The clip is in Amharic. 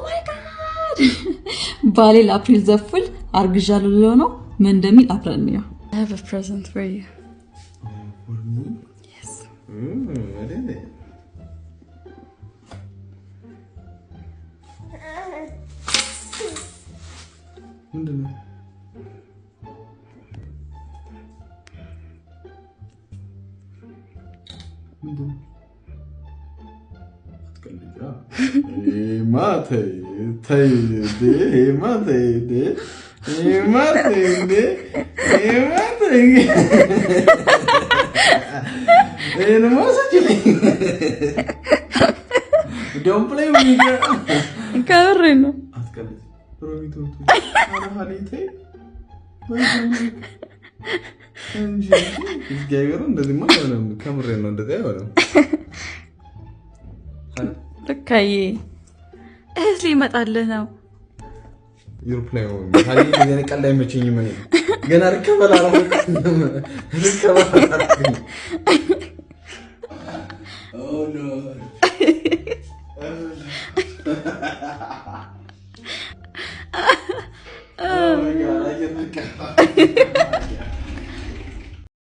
my god ባሌ ለአፕሪል ዘፉል አርግዣለሁ ብሎ ነው ምን እንደሚል አብረን ነው I have a present for you for me yes what is it ምንድነው ምንድነው አትቀልጃ ማቴ ታይ ማቴ ማቴ don't play with me Carre no አትቀልጅ ሮሚቶ አራሃሊቴ እንጂ ይገይገሩ እንደዚህ ማለት ነው ከምሬ ነው እንደዚህ አይሆንም ለካዬ እህት ሊመጣልህ ነው you're playing with me ሃሊ ለኔ ቀል አይመቸኝ ምን ገና ርከበላ ነው oh no oh my god I get the